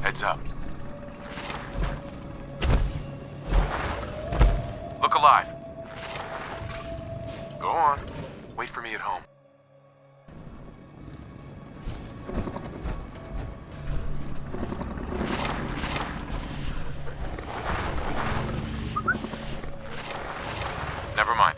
Heads up. Look alive. Go on. Wait for me at home. Never mind.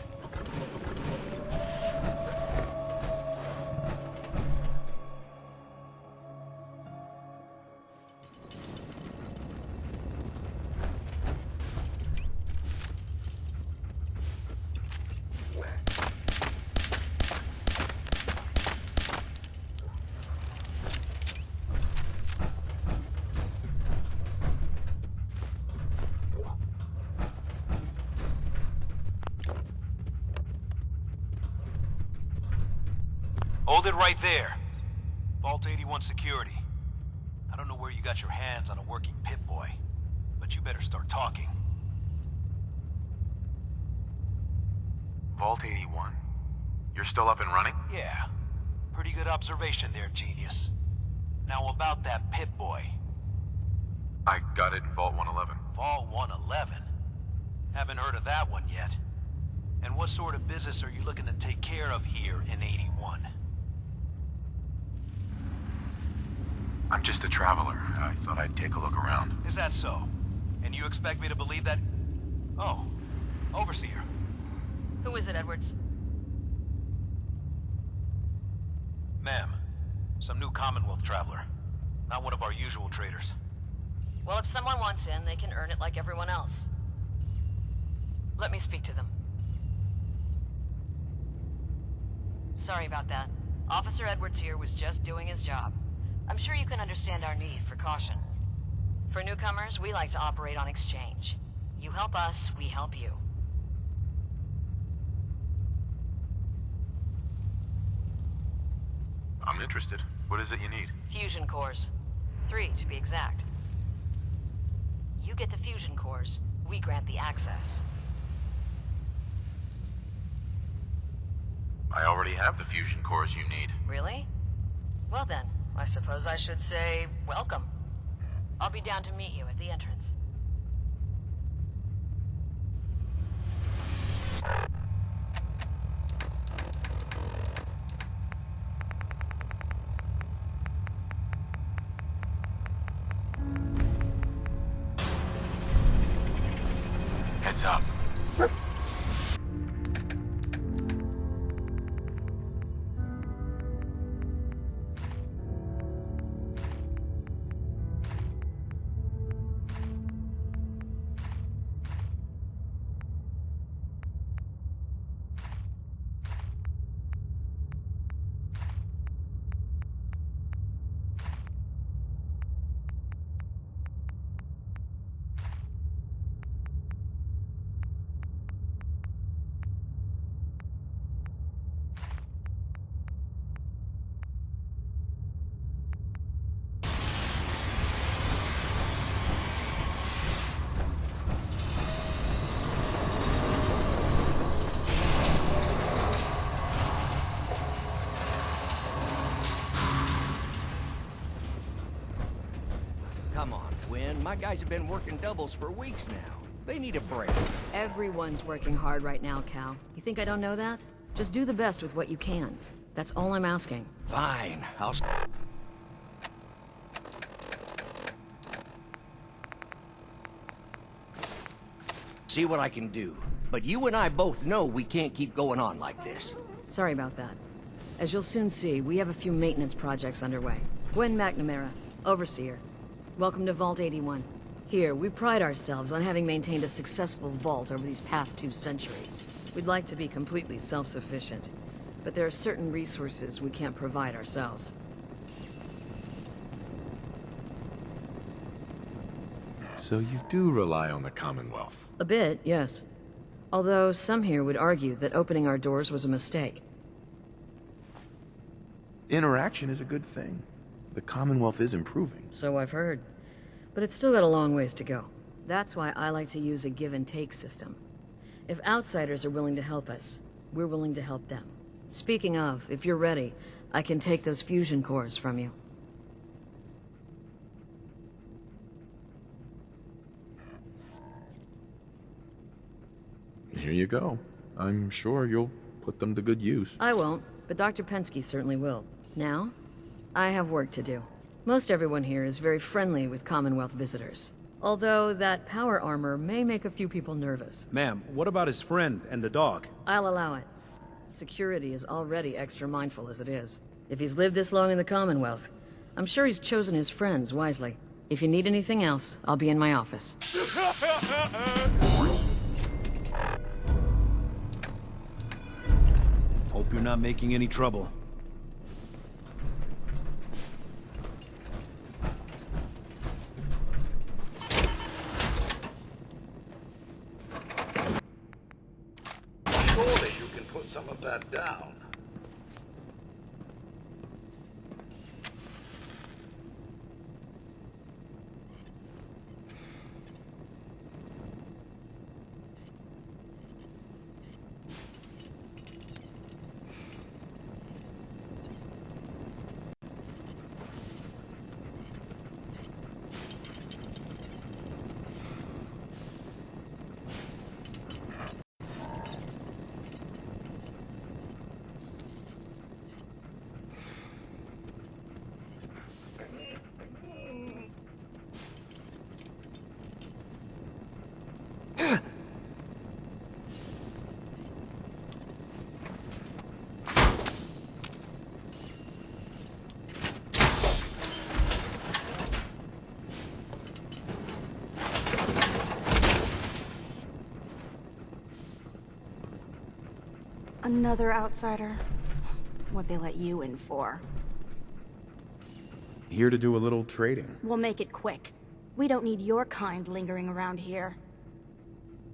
Hold it right there. Vault 81 security. I don't know where you got your hands on a working Pip-Boy, but you better start talking. Vault 81. You're still up and running? Yeah. Pretty good observation there, genius. Now about that Pip-Boy. I got it in Vault 111. Vault 111? Haven't heard of that one yet. And what sort of business are you looking to take care of here in 81? I'm just a traveler. I thought I'd take a look around. Is that so? And you expect me to believe that? Oh, Overseer. Who is it, Edwards? Ma'am, some new Commonwealth traveler. Not one of our usual traders. Well, if someone wants in, they can earn it like everyone else. Let me speak to them. Sorry about that. Officer Edwards here was just doing his job. I'm sure you can understand our need for caution. For newcomers, we like to operate on exchange. You help us, we help you. I'm interested. What is it you need? Fusion cores. 3, to be exact. You get the fusion cores, we grant the access. I already have the fusion cores you need. Really? Well then, I suppose I should say, welcome. I'll be down to meet you at the entrance. Heads up. Come on, Quinn. My guys have been working doubles for weeks now. They need a break. Everyone's working hard right now, Cal. You think I don't know that? Just do the best with what you can. That's all I'm asking. Fine. I'll... see what I can do. But you and I both know we can't keep going on like this. Sorry about that. As you'll soon see, we have a few maintenance projects underway. Gwen McNamara, Overseer. Welcome to Vault 81. Here, we pride ourselves on having maintained a successful vault over these past 2 centuries. We'd like to be completely self-sufficient, but there are certain resources we can't provide ourselves. So you do rely on the Commonwealth? A bit, yes. Although some here would argue that opening our doors was a mistake. Interaction is a good thing. The Commonwealth is improving. So I've heard. But it's still got a long ways to go. That's why I like to use a give-and-take system. If outsiders are willing to help us, we're willing to help them. Speaking of, if you're ready, I can take those fusion cores from you. Here you go. I'm sure you'll put them to good use. I won't, but Dr. Pensky certainly will. Now, I have work to do. Most everyone here is very friendly with Commonwealth visitors. Although that power armor may make a few people nervous. Ma'am, what about his friend and the dog? I'll allow it. Security is already extra mindful as it is. If he's lived this long in the Commonwealth, I'm sure he's chosen his friends wisely. If you need anything else, I'll be in my office. Hope you're not making any trouble. Surely you can put some of that down. Another outsider? What'd they let you in for? Here to do a little trading. We'll make it quick. We don't need your kind lingering around here.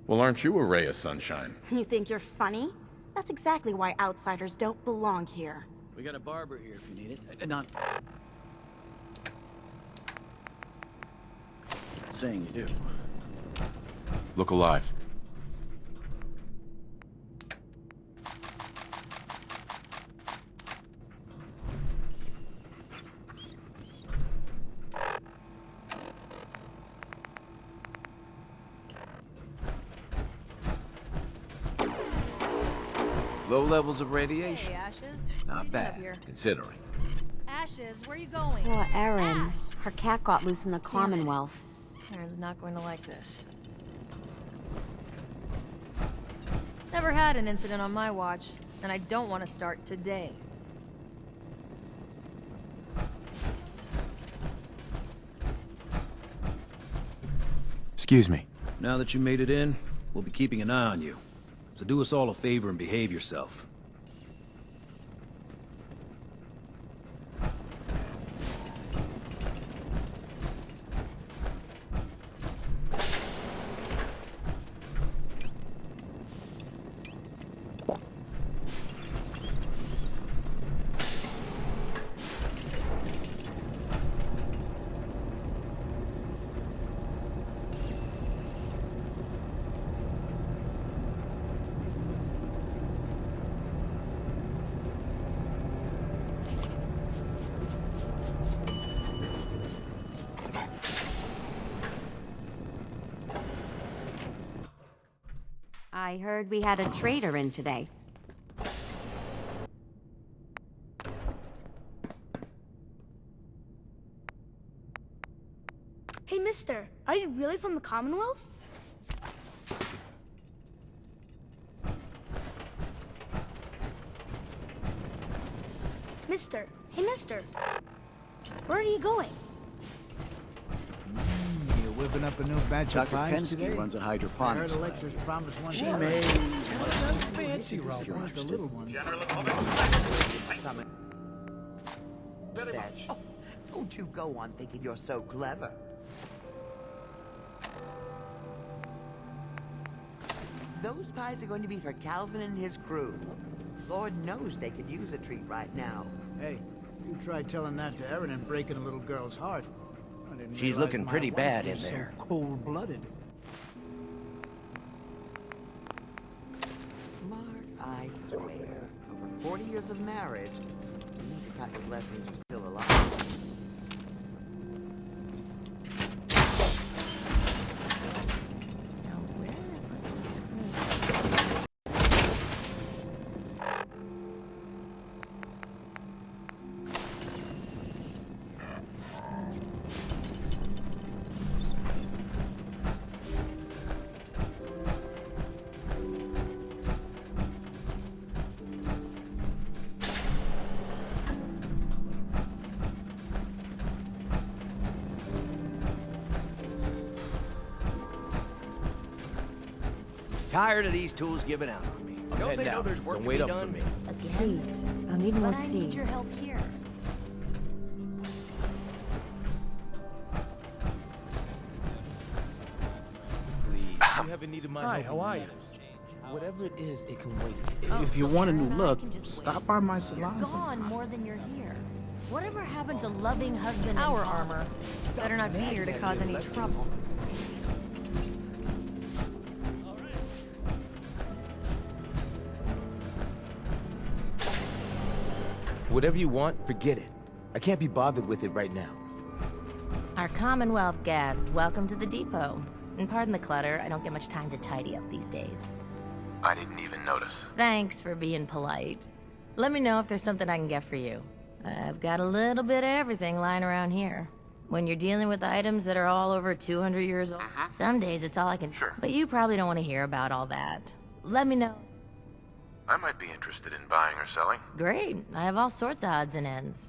Well, aren't you a ray of sunshine? You think you're funny? That's exactly why outsiders don't belong here. We got a barber here if you need it. Not saying you do. Look alive. Low levels of radiation. Hey, Ashes. What are Not you doing bad, up here? considering. Ashes, where are you going? Well, Erin, Ash! her cat got loose in the Commonwealth. Erin's not going to like this. Never had an incident on my watch, and I don't want to start today. Excuse me. Now that you made it in, we'll be keeping an eye on you. So do us all a favor and behave yourself. I heard we had a trader in today. Hey, mister, are you really from the Commonwealth? Mister, hey, mister. Where are you going? You're whipping up a new batch of Dr. pies Pensky today? runs a I heard hydroponics lab. Alexa's promised one. She more. may... Fancy route, If you're one of the interested. little ones. Oh, don't you go on thinking you're so clever. Those pies are going to be for Calvin and his crew. Lord knows they could use a treat right now. Hey, you tried telling that to Erin and breaking a little girl's heart. I didn't She's realize looking my pretty wife bad was in there. So cold-blooded. Mark, I swear, for 40 years of marriage, you need to count your blessings you're still alive. Tired of these tools giving out on me. Don't they know there's work to be done? Seeds. I'll need more But I seeds. need your help here. You haven't needed my Hi, help how in are you? years. Whatever it is, it can wait. If you want a new look, stop by my salon Gone sometime. more than you're here. Whatever happened to loving husband Our armor. Better not be here to cause any trouble. Whatever you want, forget it. I can't be bothered with it right now. Our Commonwealth guest, welcome to the depot. And pardon the clutter, I don't get much time to tidy up these days. I didn't even notice. Thanks for being polite. Let me know if there's something I can get for you. I've got a little bit of everything lying around here. When you're dealing with items that are all over 200 years old, some days it's all I can... Sure. But you probably don't want to hear about all that. Let me know. I might be interested in buying or selling. Great. I have all sorts of odds and ends.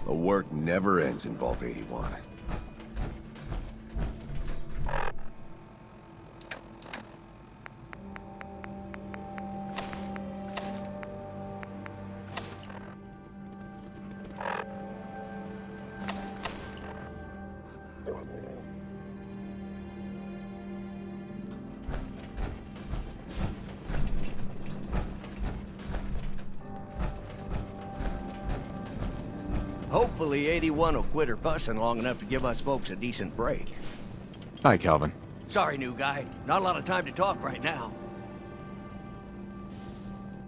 The work never ends in Vault 81. Hopefully 81 will quit her fussing long enough to give us folks a decent break. Hi, Calvin. Sorry, new guy. Not a lot of time to talk right now.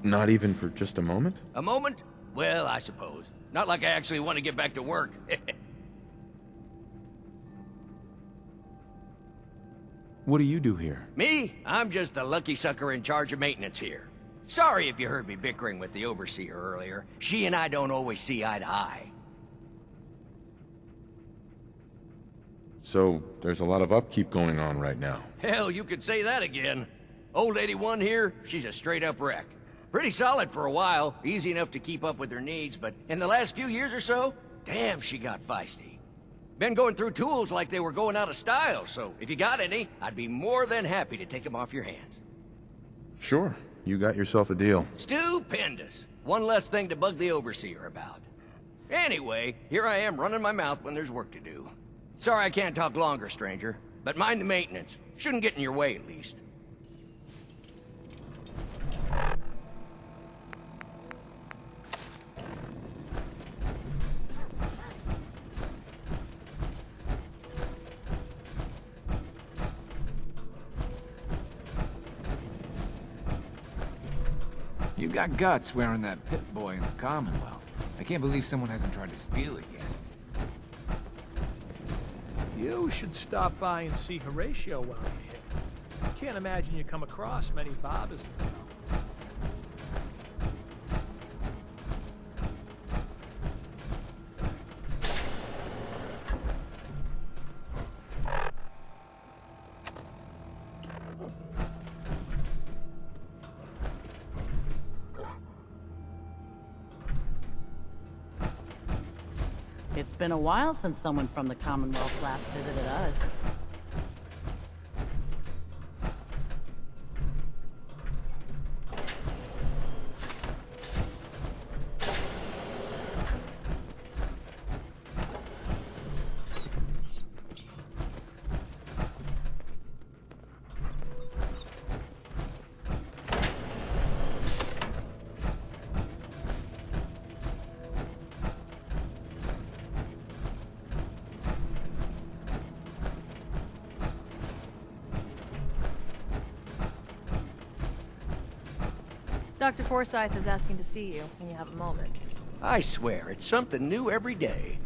Not even for just a moment? A moment? Well, I suppose. Not like I actually want to get back to work. What do you do here? Me? I'm just the lucky sucker in charge of maintenance here. Sorry if you heard me bickering with the overseer earlier. She and I don't always see eye to eye. So, there's a lot of upkeep going on right now. Hell, you could say that again. Old 81 here, she's a straight-up wreck. Pretty solid for a while, easy enough to keep up with her needs, but in the last few years or so, damn, she got feisty. Been going through tools like they were going out of style, so if you got any, I'd be more than happy to take them off your hands. Sure, you got yourself a deal. Stupendous. One less thing to bug the overseer about. Anyway, here I am running my mouth when there's work to do. Sorry I can't talk longer, stranger, but mind the maintenance. Shouldn't get in your way, at least. You got guts wearing that pit boy in the Commonwealth. I can't believe someone hasn't tried to steal it yet. You should stop by and see Horatio while you're here. Can't imagine you come across many barbers in town. It's been a while since someone from the Commonwealth last visited us. Dr. Forsyth is asking to see you when you have a moment. I swear, it's something new every day.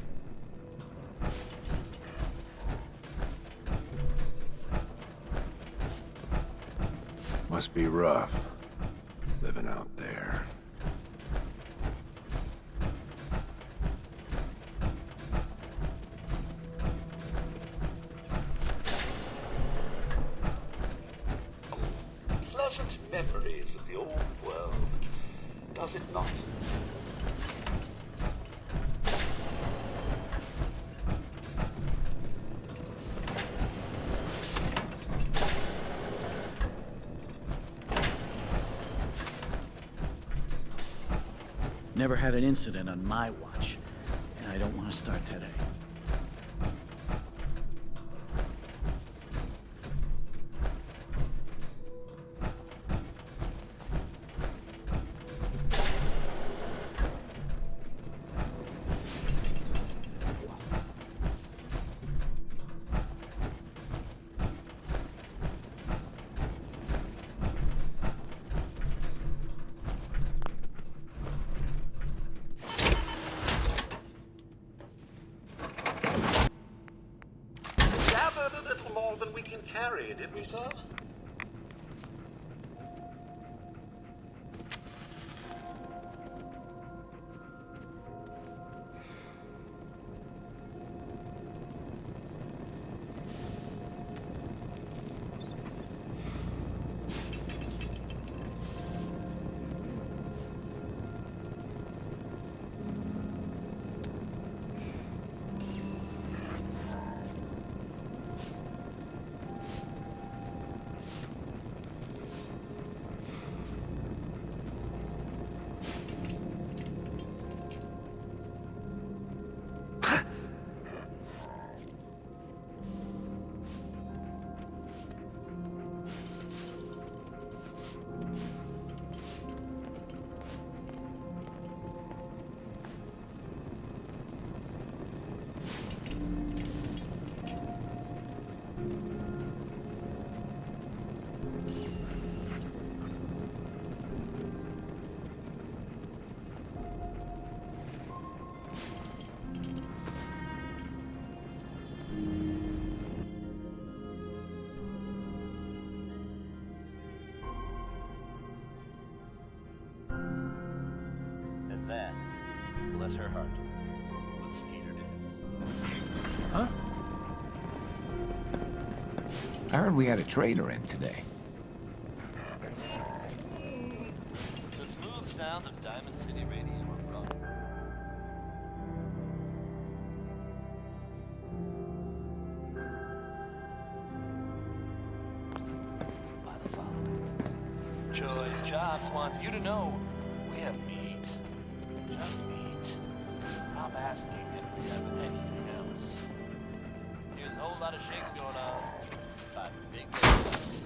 Must be rough, living out there. Pleasant memories of the old world, does it not? Never had an incident on my watch, and I don't want to start today. Gathered a little more than we can carry, did we, sir? That, bless her heart, was Skeeter Dance. Huh? I heard we had a trader in today. The smooth sound of Diamond City Radio were brought. By the father. Choice Chops wants you to know we have meat. Just meat. I'm asking if we have anything else. There's a whole lot of shaking going on. By big guys.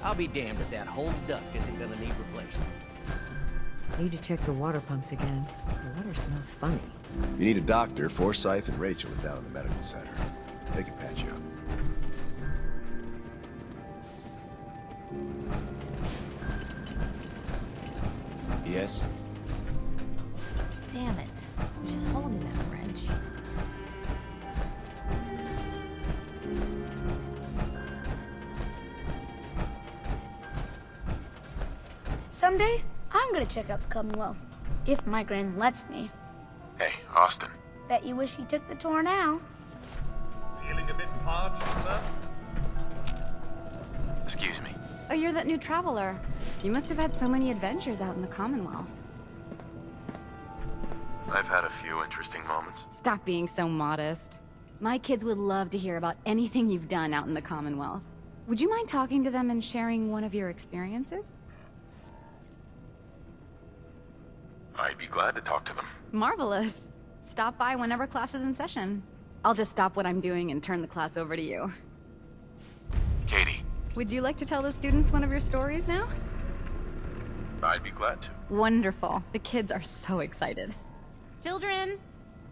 I'll be damned if that whole duct isn't gonna need replacing. Need to check the water pumps again. The water smells funny. You need a doctor. Forsyth and Rachel are down in the medical center. They can patch you up. Yes? Damn it. I was just holding that wrench. Someday, I'm gonna check out the Commonwealth. If my gran lets me. Hey, Austin. Bet you wish he took the tour now. Feeling a bit parched, sir? Excuse me. Oh, you're that new traveler. You must have had so many adventures out in the Commonwealth. I've had a few interesting moments. Stop being so modest. My kids would love to hear about anything you've done out in the Commonwealth. Would you mind talking to them and sharing one of your experiences? I'd be glad to talk to them. Marvelous. Stop by whenever class is in session. I'll just stop what I'm doing and turn the class over to you. Katie. Would you like to tell the students one of your stories now? I'd be glad to. Wonderful. The kids are so excited. Children!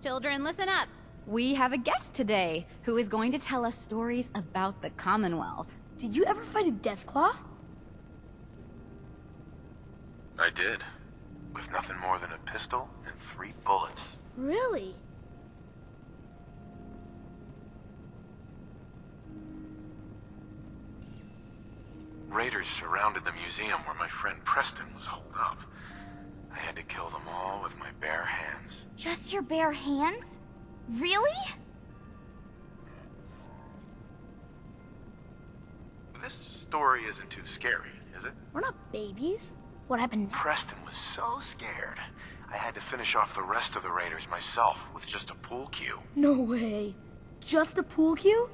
Children, listen up! We have a guest today who is going to tell us stories about the Commonwealth. Did you ever fight a Deathclaw? I did. With nothing more than a pistol and 3 bullets. Really? Raiders surrounded the museum where my friend Preston was holed up. I had to kill them all with my bare hands. Just your bare hands? Really? This story isn't too scary, is it? We're not babies. What happened? Preston was so scared. I had to finish off the rest of the Raiders myself with just a pool cue. No way. Just a pool cue?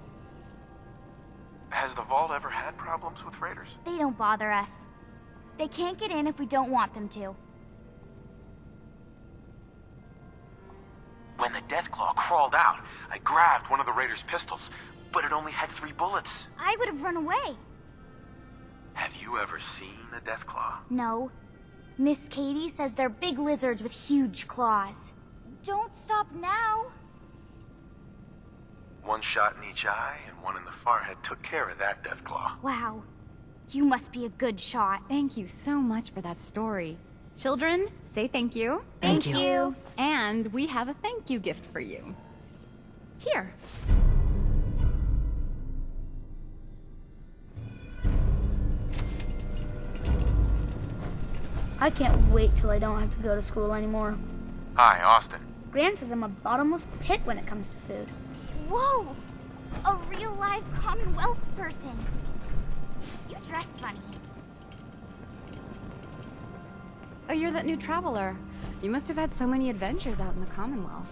Has the vault ever had problems with Raiders? They don't bother us. They can't get in if we don't want them to. When the Deathclaw crawled out, I grabbed one of the Raiders' pistols, but it only had 3 bullets. I would have run away. Have you ever seen a Deathclaw? No. Miss Katie says they're big lizards with huge claws. Don't stop now. 1 shot in each eye and 1 in the forehead took care of that Deathclaw. Wow. You must be a good shot. Thank you so much for that story. Children, say thank you. Thank you. And we have a thank you gift for you. Here. I can't wait till I don't have to go to school anymore. Hi, Austin. Gran says I'm a bottomless pit when it comes to food. Whoa! A real live Commonwealth person. You dress funny. Oh, you're that new traveler. You must have had so many adventures out in the Commonwealth.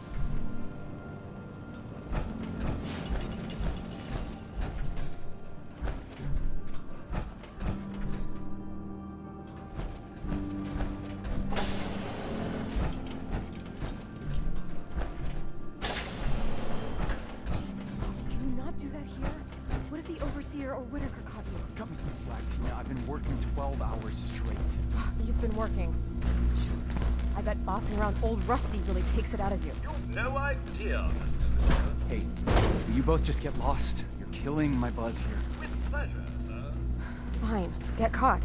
Or Whitaker caught you. Cut me some slack, Tina. I've been working 12 hours straight. You've been working. I bet bossing around old Rusty really takes it out of you. You've no idea, Hey, will you both just get lost? You're killing my buzz here. With pleasure, sir. Fine. Get caught.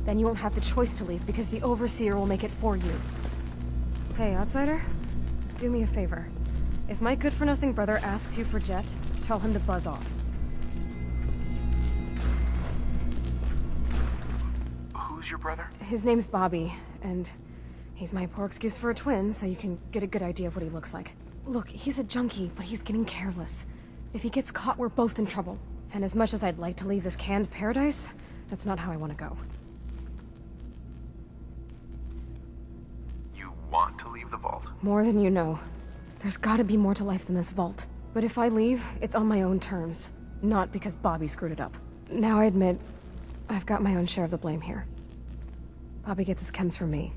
Then you won't have the choice to leave because the Overseer will make it for you. Hey, outsider. Do me a favor. If my good-for-nothing brother asks you for Jet, tell him to buzz off. Who's your brother? His name's Bobby, and he's my poor excuse for a twin, so you can get a good idea of what he looks like. Look, he's a junkie, but he's getting careless. If he gets caught, we're both in trouble. And as much as I'd like to leave this canned paradise, that's not how I want to go. You want to leave the vault? More than you know. There's gotta be more to life than this vault. But if I leave, it's on my own terms. Not because Bobby screwed it up. Now I admit, I've got my own share of the blame here. Bobby gets his chems from me,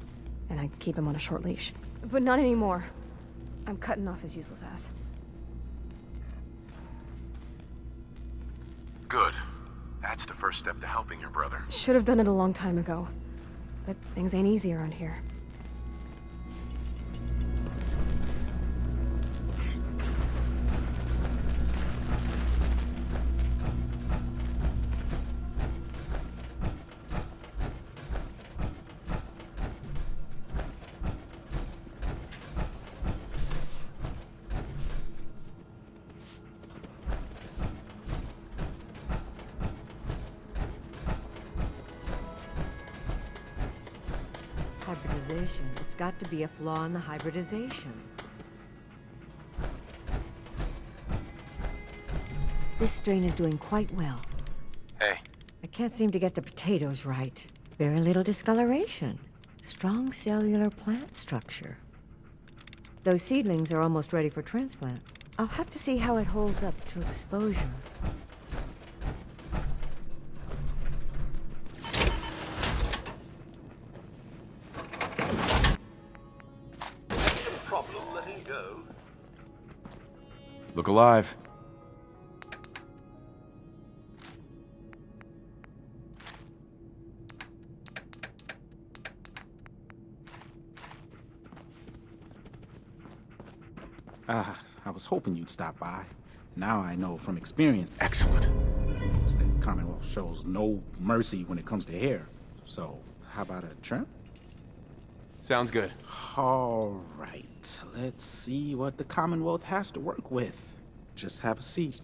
and I keep him on a short leash. But not anymore. I'm cutting off his useless ass. Good. That's the first step to helping your brother. Should have done it a long time ago. But things ain't easy around here. Hybridization. It's got to be a flaw in the hybridization. This strain is doing quite well. Hey. I can't seem to get the potatoes right. Very little discoloration. Strong cellular plant structure. Those seedlings are almost ready for transplant. I'll have to see how it holds up to exposure. Problem letting go. Look alive. I was hoping you'd stop by. Now I know from experience. Excellent. The Commonwealth shows no mercy when it comes to hair. So, how about a trim? Sounds good. All right. Let's see what the Commonwealth has to work with. Just have a seat.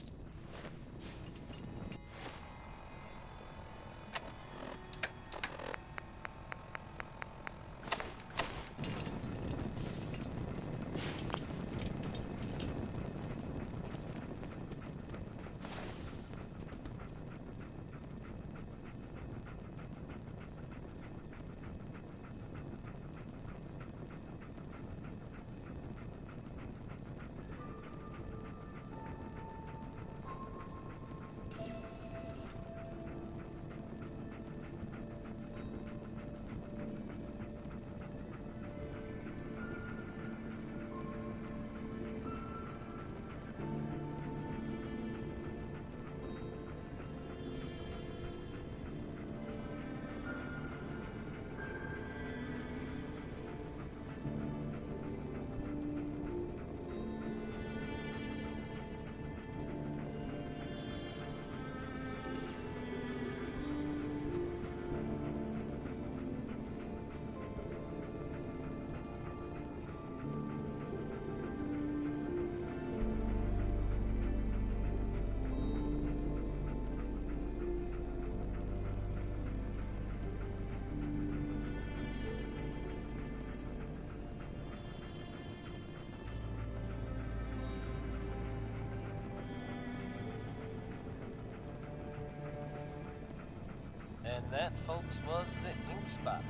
And that, folks, was the Ink Spots.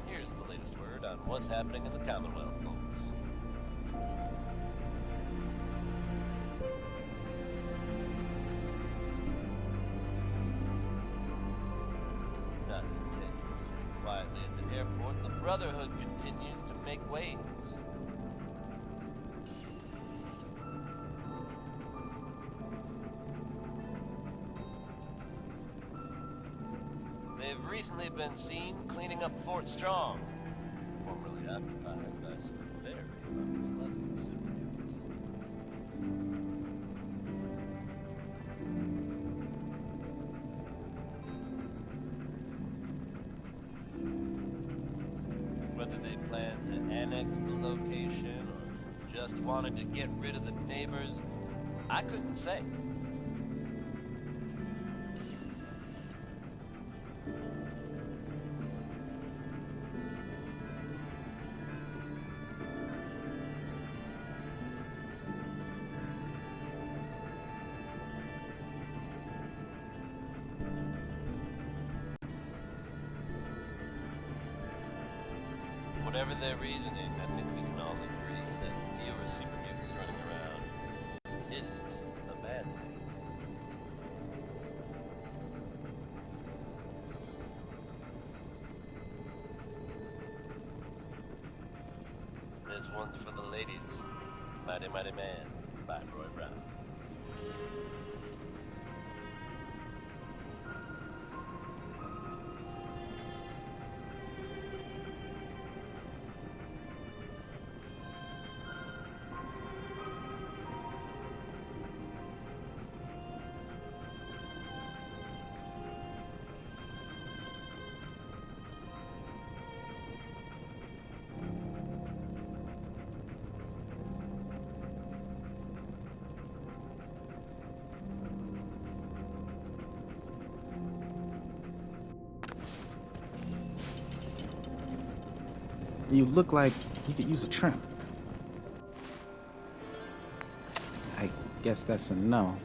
Here's the latest word on what's happening in the Commonwealth, folks. Not content to sit quietly at the airport, the Brotherhood continues to make waves. They've recently been seen cleaning up Fort Strong, formerly occupied by some very unpleasant civilians. Whether they planned to annex the location or just wanted to get rid of the neighbors, I couldn't say. Whatever their reasoning, I think we can all agree that fewer super mutants running around isn't a bad thing. This one's for the ladies. Mighty Mighty Man by Roy Brown. You look like you could use a trim. I guess that's a no.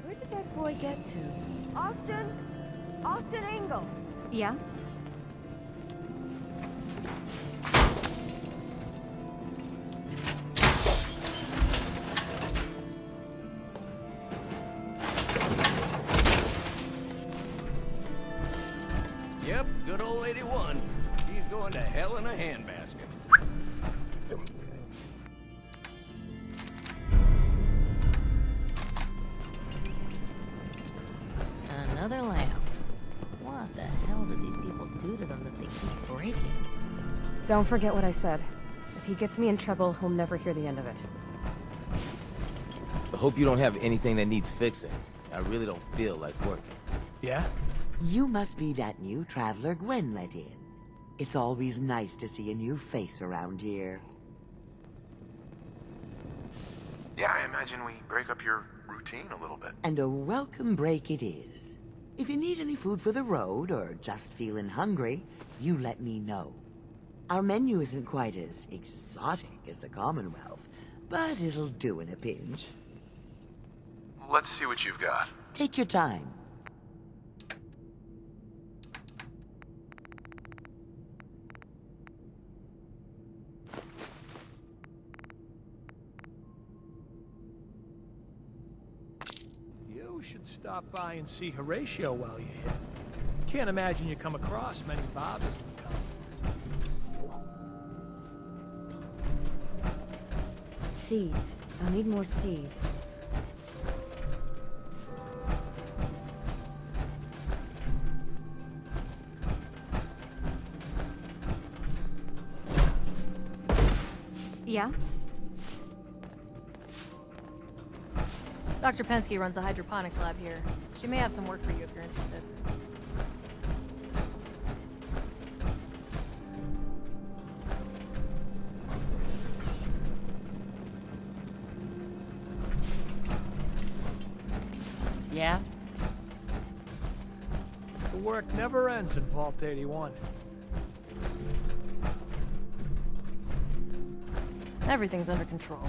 Where did that boy get to? Austin? Austin Engel. Yeah? Yep, good old Lady One. She's going to hell in a handbasket. Another lamp. What the hell do these people do to them that they keep breaking? Don't forget what I said. If he gets me in trouble, he'll never hear the end of it. I hope you don't have anything that needs fixing. I really don't feel like working. Yeah? You must be that new traveler Gwen let in. It's always nice to see a new face around here. Yeah, I imagine we break up your routine a little bit. And a welcome break it is. If you need any food for the road, or just feeling hungry, you let me know. Our menu isn't quite as exotic as the Commonwealth, but it'll do in a pinch. Let's see what you've got. Take your time. You should stop by and see Horatio while you're here. Can't imagine you come across many Bobbies in the Commonwealth. Seeds. I'll need more seeds. Yeah? Dr. Pensky runs a hydroponics lab here. She may have some work for you if you're interested. Yeah? The work never ends in Vault 81. Everything's under control.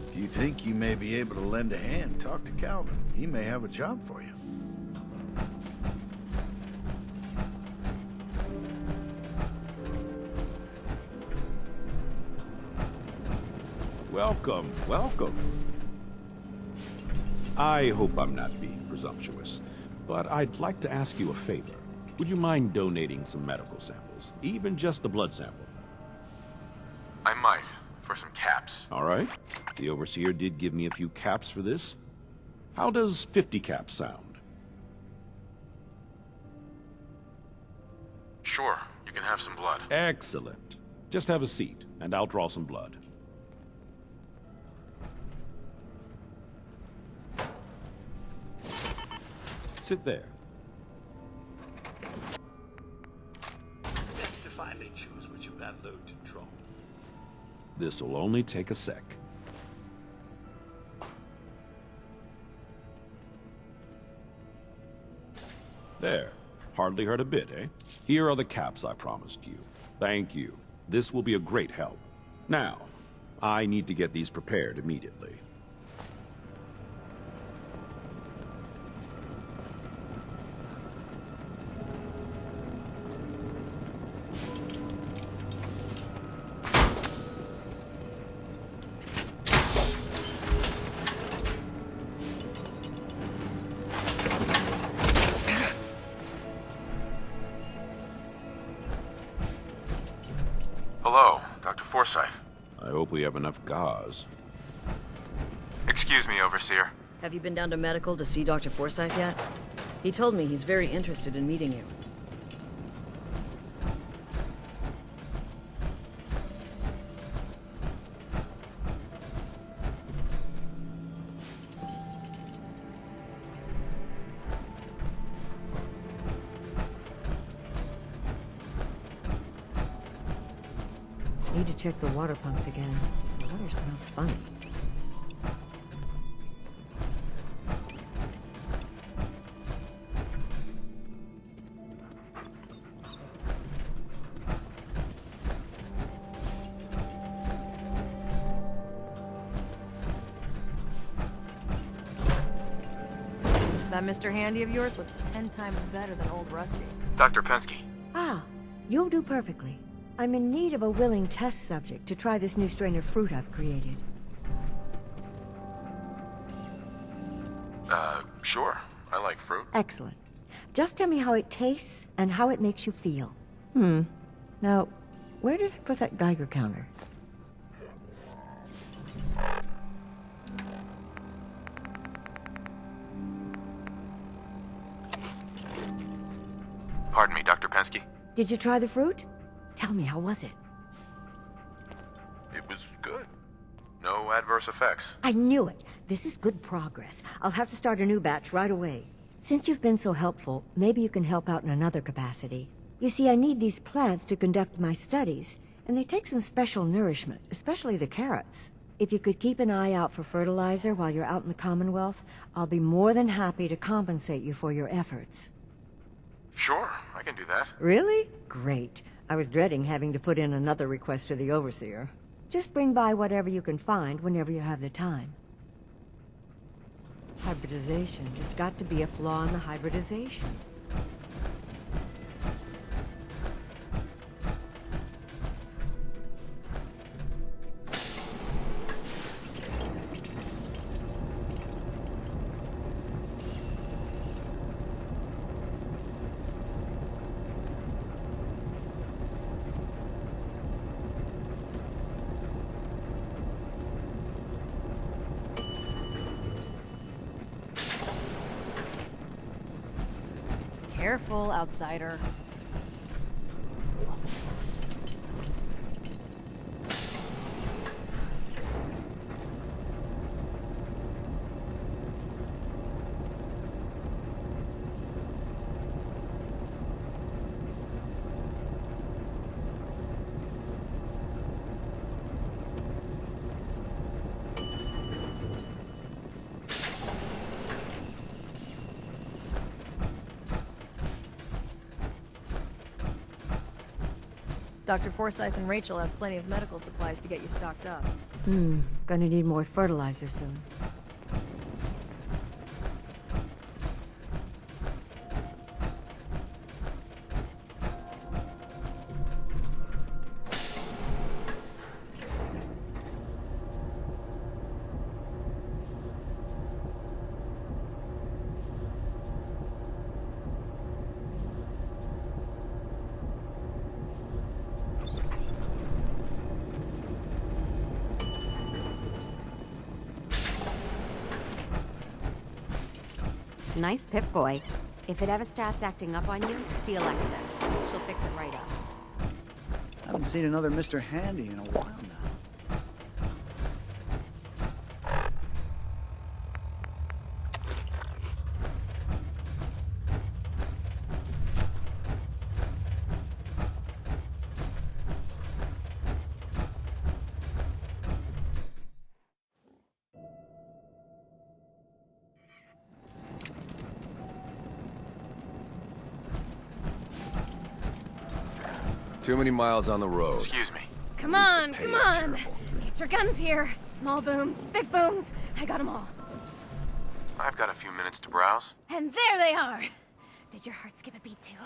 If you think you may be able to lend a hand, talk to Calvin. He may have a job for you. Welcome, welcome. I hope I'm not being presumptuous, but I'd like to ask you a favor. Would you mind donating some medical samples? Even just a blood sample? I might, for some caps. All right. The Overseer did give me a few caps for this. How does 50 caps sound? Sure, you can have some blood. Excellent. Just have a seat, and I'll draw some blood. Sit there. Best to finally choose which of that load to drop. This'll only take a sec. There. Hardly hurt a bit, eh? Here are the caps I promised you. Thank you. This will be a great help. Now, I need to get these prepared immediately. Hello, Dr. Forsyth. I hope we have enough gauze. Excuse me, Overseer. Have you been down to medical to see Dr. Forsyth yet? He told me he's very interested in meeting you. Need to check the water pumps again. The water smells funny. That Mr. Handy of yours looks 10 times better than old Rusty. Dr. Pensky. Ah, you'll do perfectly. I'm in need of a willing test subject to try this new strain of fruit I've created. Sure. I like fruit. Excellent. Just tell me how it tastes and how it makes you feel. Now, where did I put that Geiger counter? Pardon me, Dr. Pensky. Did you try the fruit? Tell me, how was it? It was good. No adverse effects. I knew it. This is good progress. I'll have to start a new batch right away. Since you've been so helpful, maybe you can help out in another capacity. You see, I need these plants to conduct my studies, and they take some special nourishment, especially the carrots. If you could keep an eye out for fertilizer while you're out in the Commonwealth, I'll be more than happy to compensate you for your efforts. Sure, I can do that. Really? Great. I was dreading having to put in another request to the Overseer. Just bring by whatever you can find whenever you have the time. Hybridization. It's got to be a flaw in the hybridization. Careful, outsider. Dr. Forsyth and Rachel have plenty of medical supplies to get you stocked up. Gonna need more fertilizer soon. Nice Pip-Boy. If it ever starts acting up on you, see Alexis. She'll fix it right up. Haven't seen another Mr. Handy in a while now. Too many miles on the road. Excuse me. Come on, come on! Get your guns here. Small booms, big booms. I got them all. I've got a few minutes to browse. And there they are! Did your heart skip a beat too?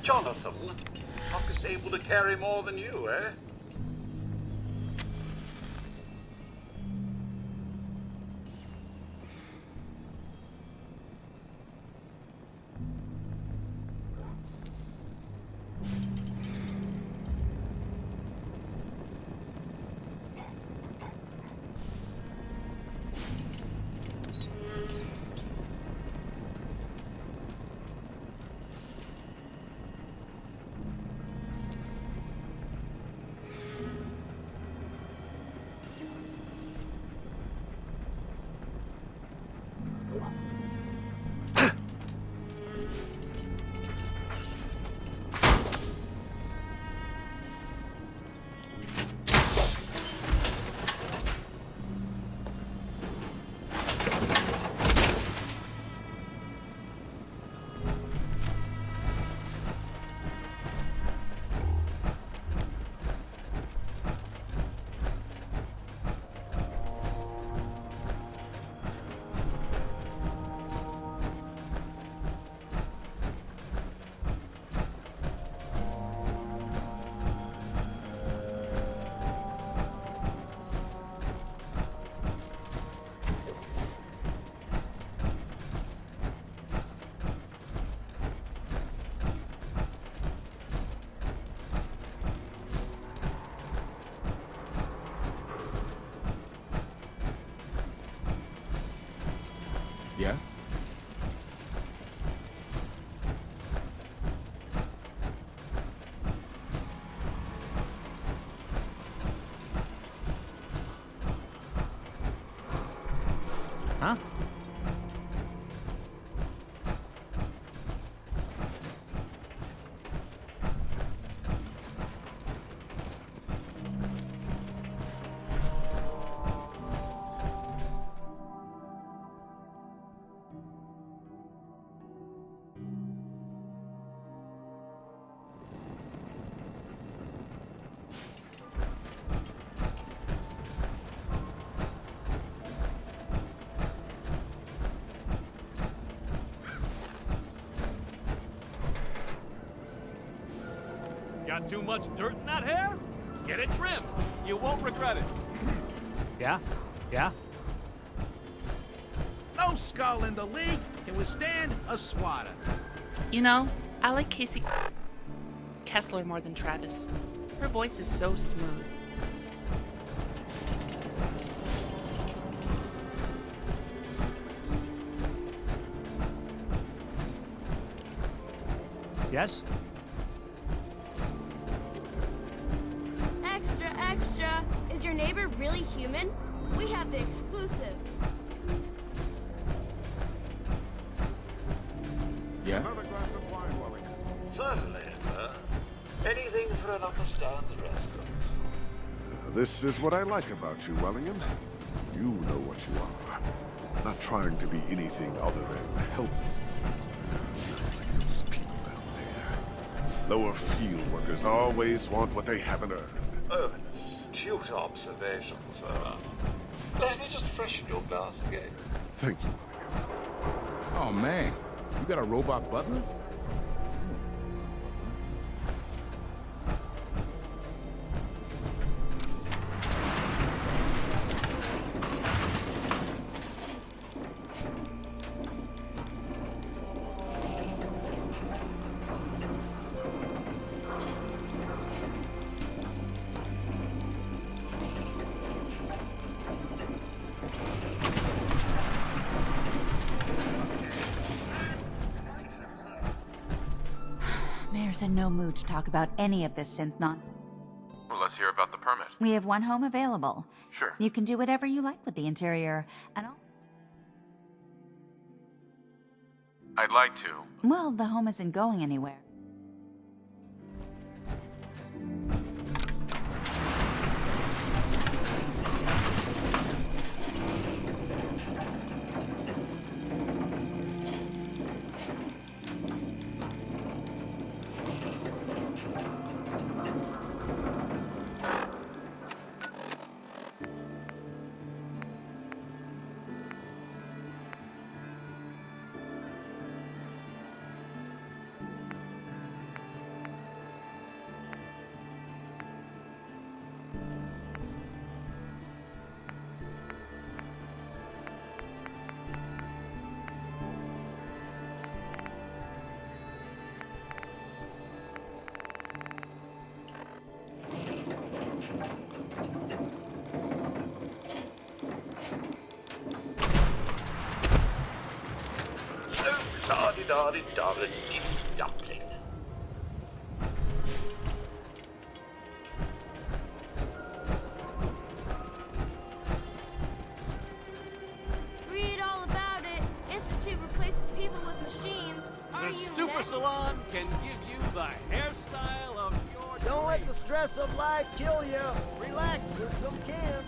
Jonathan, Puck is able to carry more than you, eh? Yeah? Huh? Got too much dirt in that hair? Get it trimmed. You won't regret it. Yeah? Yeah? No skull in the league can withstand a swatter. You know, I like Casey Kessler more than Travis. Her voice is so smooth. Yes? Extra, extra! Is your neighbor really human? We have the exclusive. Yeah? Another glass of wine, Wellington. Certainly, sir. Anything for an upper-stand resident. This is what I like about you, Wellingham. You know what you are. Not trying to be anything other than helpful. Like those people down there. Lower field workers always want what they haven't earned. Oh, an astute observation, sir. Let me just freshen your glass again. Thank you, Wellingham. Oh, man. You got a robot butler? Mayor's in no mood to talk about any of this synth nonsense. Well, let's hear about the permit. We have one home available. Sure. You can do whatever you like with the interior, and I'd like to. well, the home isn't going anywhere. Diddly-dardy-dardy-dee dumpling. Read all about it. Institute replaces people with machines. Are The you Super next? Salon can give you the hairstyle of your Don't let the stress of life kill you. Relax with some cans.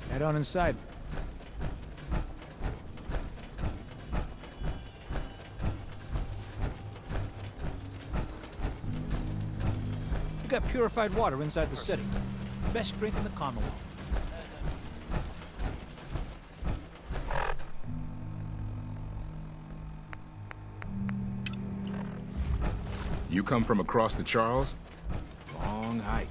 Head on inside. You got purified water inside the city. Best drink in the Commonwealth. You come from across the Charles? Long hike.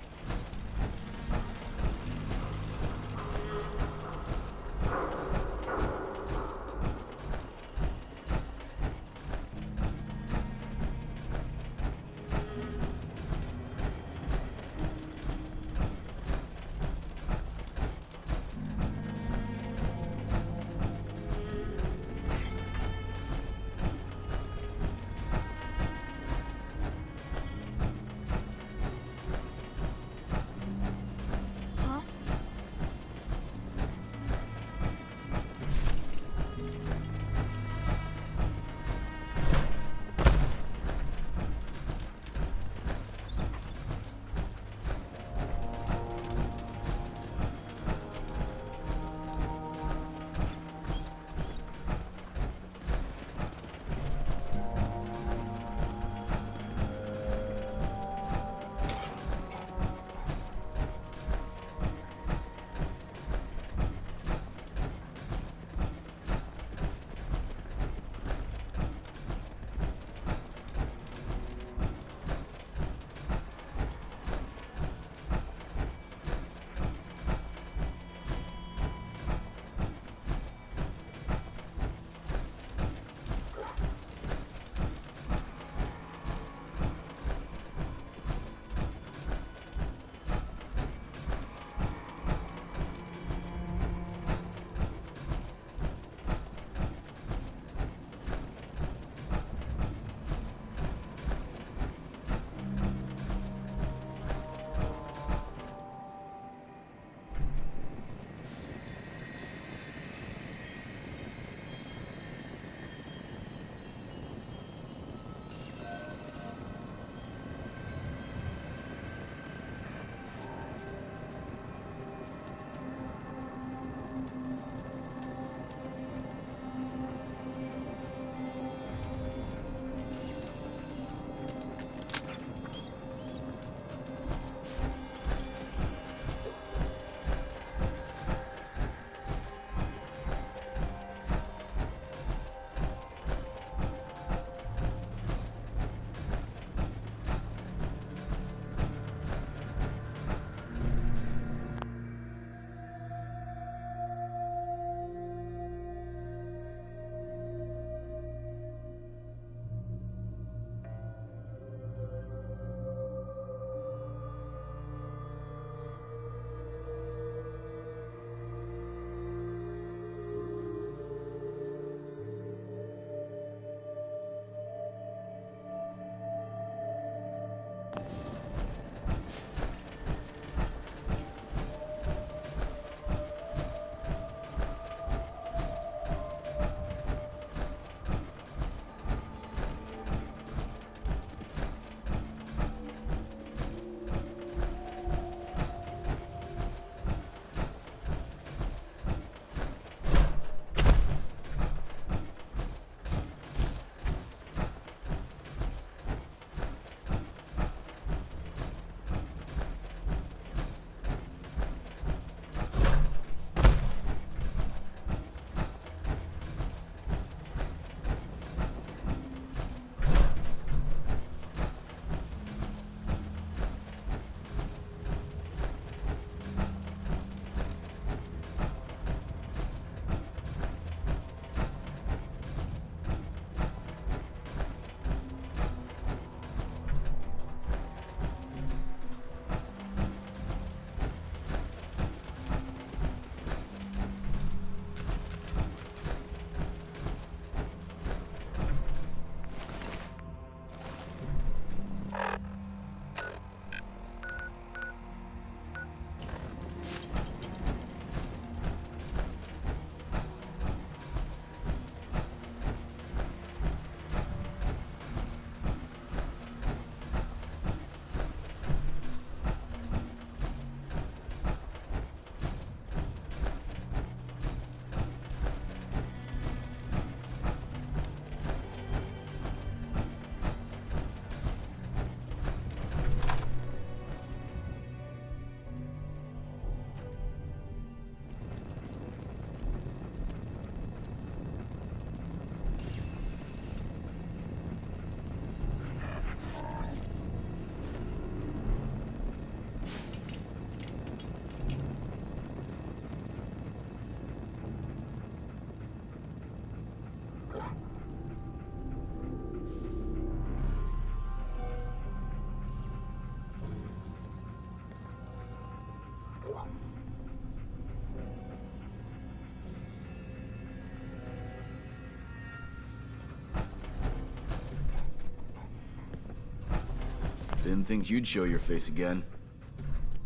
Didn't think you'd show your face again.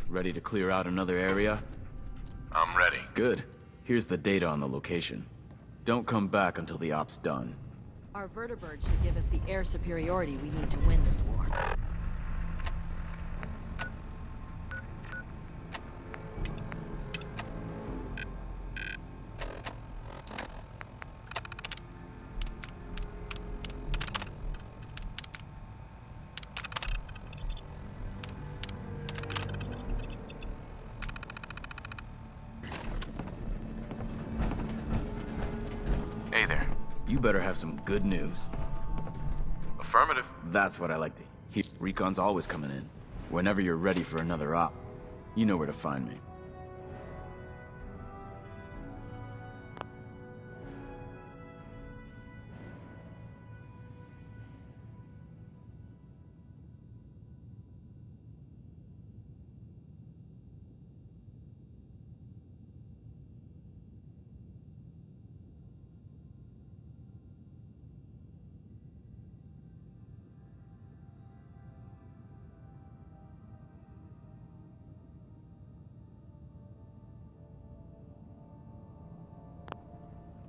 Ready to clear out another area? I'm ready. Good. Here's the data on the location. Don't come back until the op's done. Our vertibird should give us the air superiority we need to win this war. Hey there. You better have some good news. Affirmative. That's what I like to hear. Recon's always coming in. Whenever you're ready for another op, you know where to find me.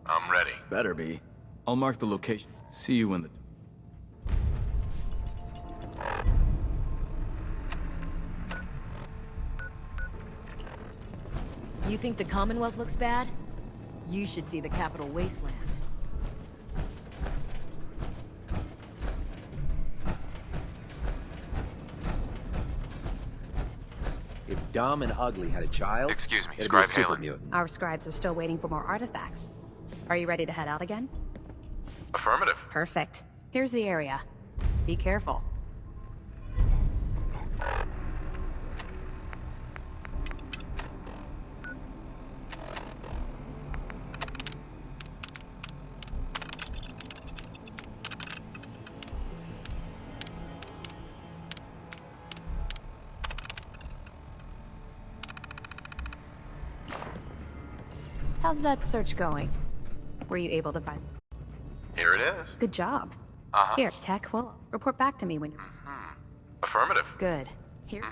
I'm ready. Better be. I'll mark the location. See you when the... You think the Commonwealth looks bad? You should see the Capital Wasteland. If Dumb and Ugly had a child, Excuse me, it'd be a Scribe super Halen. mutant. Our scribes are still waiting for more artifacts. Are you ready to head out again? Affirmative. Perfect. Here's the area. Be careful. How's that search going? Were you able to find... Here it is. Good job. Uh-huh. Here, Tech, well, report back to me when you're... Affirmative. Good. Here...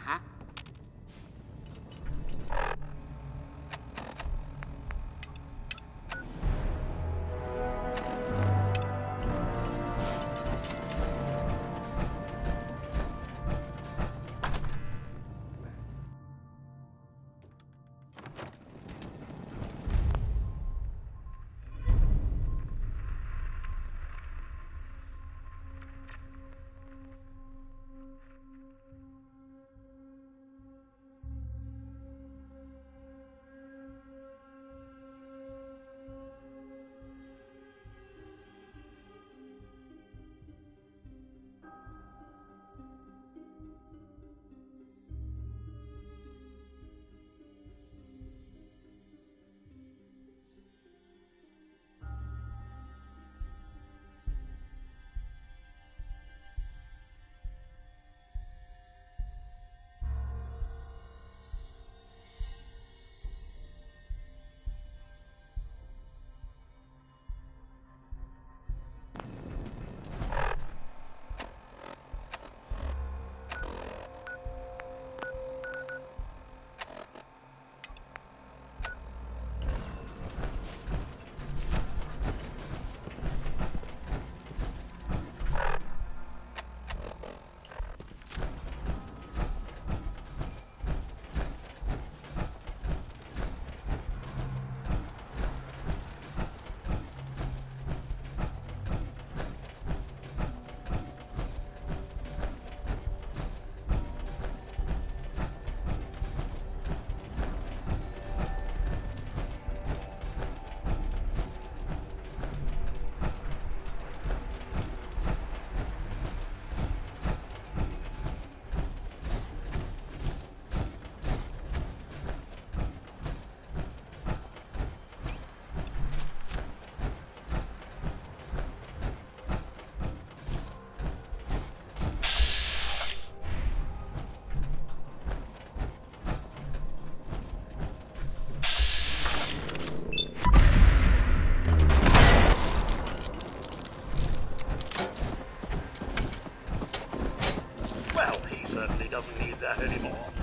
certainly doesn't need that anymore.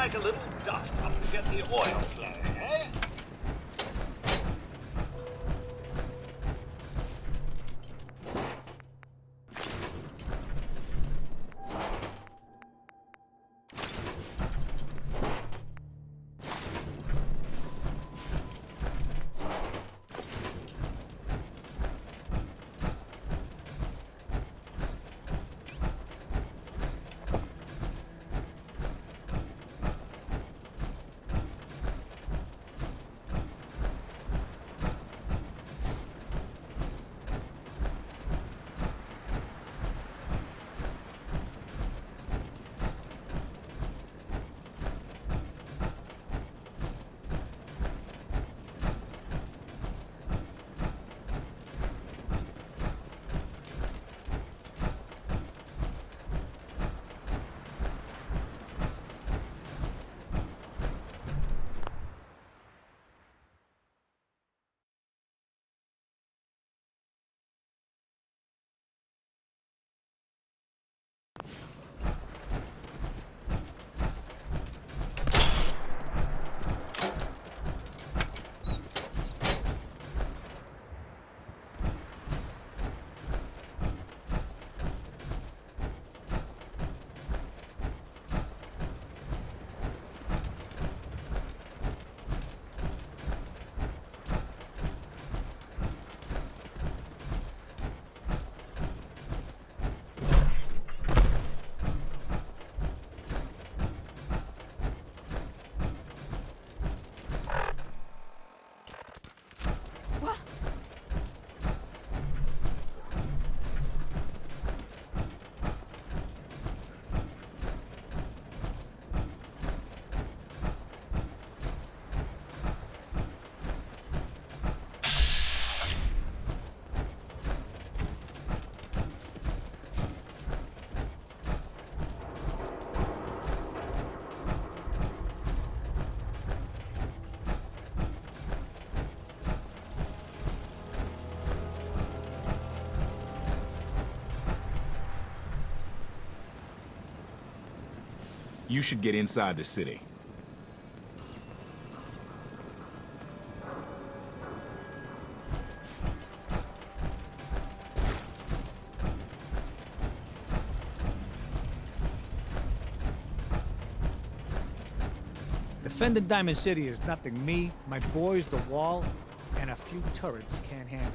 like a little dust up to get the oil flowing, eh? You should get inside the city. Defending Diamond City is nothing me, my boys, the wall, and a few turrets can't handle.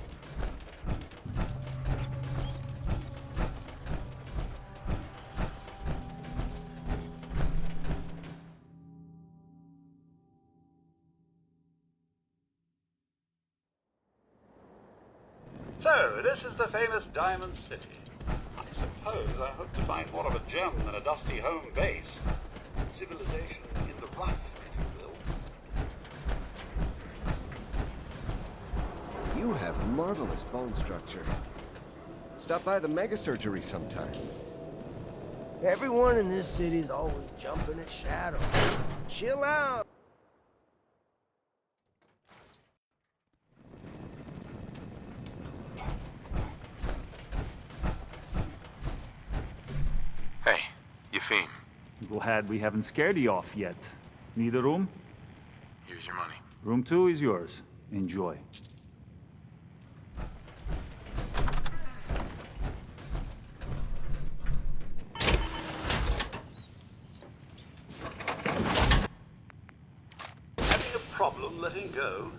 So, this is the famous Diamond City. I suppose I hope to find more of a gem than a dusty home base. Civilization in the rough, if you will. You have marvelous bone structure. Stop by the mega surgery sometime. Everyone in this city's always jumping at Shadow. Chill out. Hey, Yafim. Glad we haven't scared you off yet. Need a room? Here's your money. Room 2 is yours. Enjoy. Having a problem letting go?